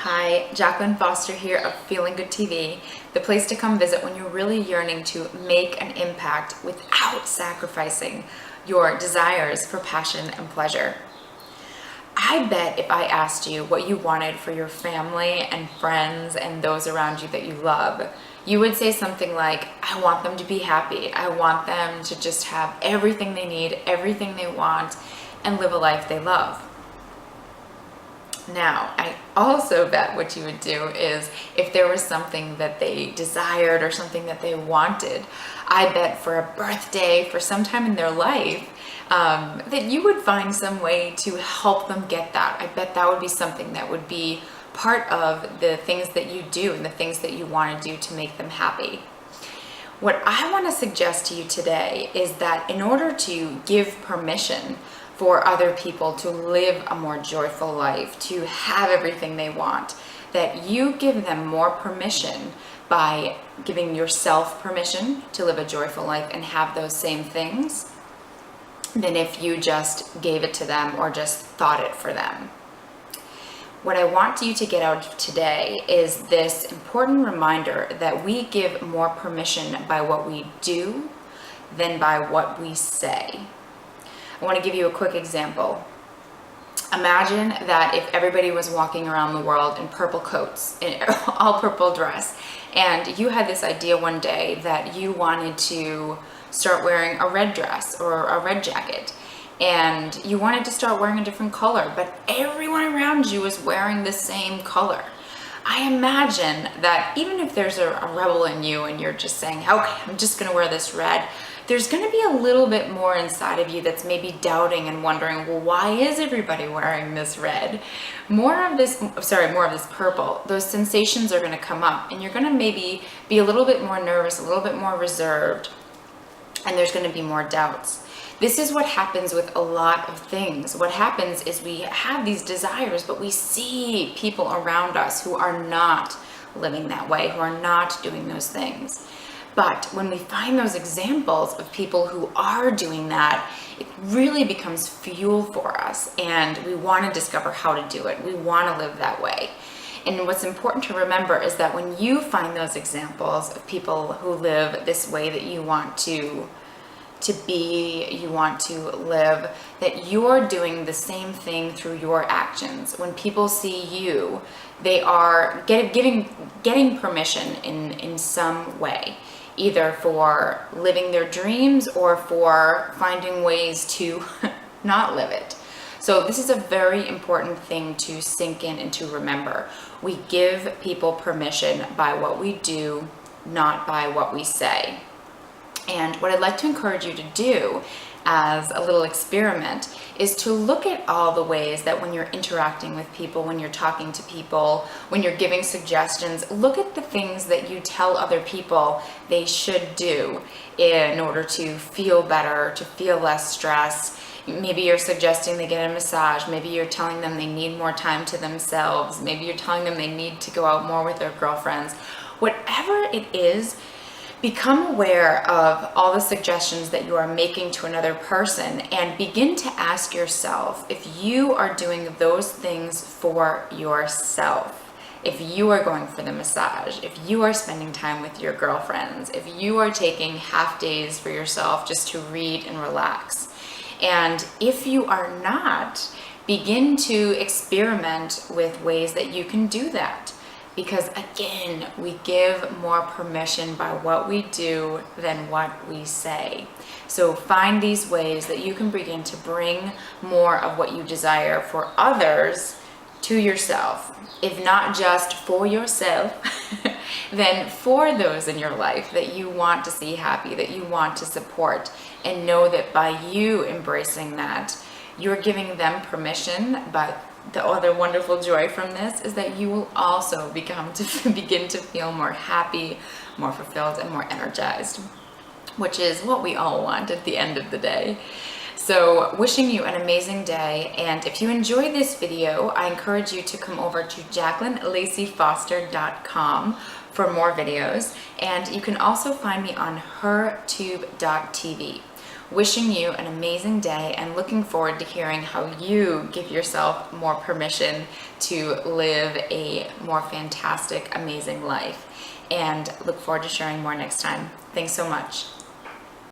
Hi, Jacqueline Foster here of Feeling Good TV, the place to come visit when you're really yearning to make an impact without sacrificing your desires for passion and pleasure. I bet if I asked you what you wanted for your family and friends and those around you that you love, you would say something like, I want them to be happy. I want them to just have everything they need, everything they want, and live a life they love. Now, I also bet what you would do is if there was something that they desired or something that they wanted, I bet for a birthday, for some time in their life, that you would find some way to help them get that. I bet that would be something that would be part of the things that you do and the things that you want to do to make them happy. What I want to suggest to you today is that in order to give permission for other people to live a more joyful life, to have everything they want, that you give them more permission by giving yourself permission to live a joyful life and have those same things than if you just gave it to them or just thought it for them. What I want you to get out of today is this important reminder that we give more permission by what we do than by what we say. I want to give you a quick example. Imagine that if everybody was walking around the world in purple coats, in all purple dress, and you had this idea one day that you wanted to start wearing a red dress or a red jacket, and you wanted to start wearing a different color, but everyone around you is wearing the same color. I imagine that even if there's a rebel in you and you're just saying, okay, I'm just going to wear this red, there's going to be a little bit more inside of you that's maybe doubting and wondering, well, why is everybody wearing this red? More of this purple. Those sensations are going to come up, and you're going to maybe be a little bit more nervous, a little bit more reserved, and there's going to be more doubts. This is what happens with a lot of things. What happens is we have these desires, but we see people around us who are not living that way, who are not doing those things. But when we find those examples of people who are doing that, it really becomes fuel for us, and we want to discover how to do it. We want to live that way. And what's important to remember is that when you find those examples of people who live this way that you want to be, you want to live, that you're doing the same thing through your actions. When people see you, they are getting permission in some way, either for living their dreams or for finding ways to not live it. So this is a very important thing to sink in and to remember. We give people permission by what we do, not by what we say. And what I'd like to encourage you to do as a little experiment is to look at all the ways that when you're interacting with people, when you're talking to people, when you're giving suggestions, look at the things that you tell other people they should do in order to feel better, to feel less stress. Maybe you're suggesting they get a massage. Maybe you're telling them they need more time to themselves. Maybe you're telling them they need to go out more with their girlfriends. Whatever it is, become aware of all the suggestions that you are making to another person and begin to ask yourself if you are doing those things for yourself. If you are going for the massage, if you are spending time with your girlfriends, if you are taking half days for yourself just to read and relax. And if you are not, begin to experiment with ways that you can do that. Because again, we give more permission by what we do than what we say. So find these ways that you can begin to bring more of what you desire for others to yourself. If not just for yourself, then for those in your life that you want to see happy, that you want to support. And know that by you embracing that, you're giving them permission, but the other wonderful joy from this is that you will also begin to feel more happy, more fulfilled, and more energized, which is what we all want at the end of the day. So wishing you an amazing day, and if you enjoyed this video, I encourage you to come over to JacquelineLaceyFoster.com for more videos, and you can also find me on hertube.tv. wishing you an amazing day and looking forward to hearing how you give yourself more permission to live a more fantastic, amazing life. And look forward to sharing more next time. Thanks so much.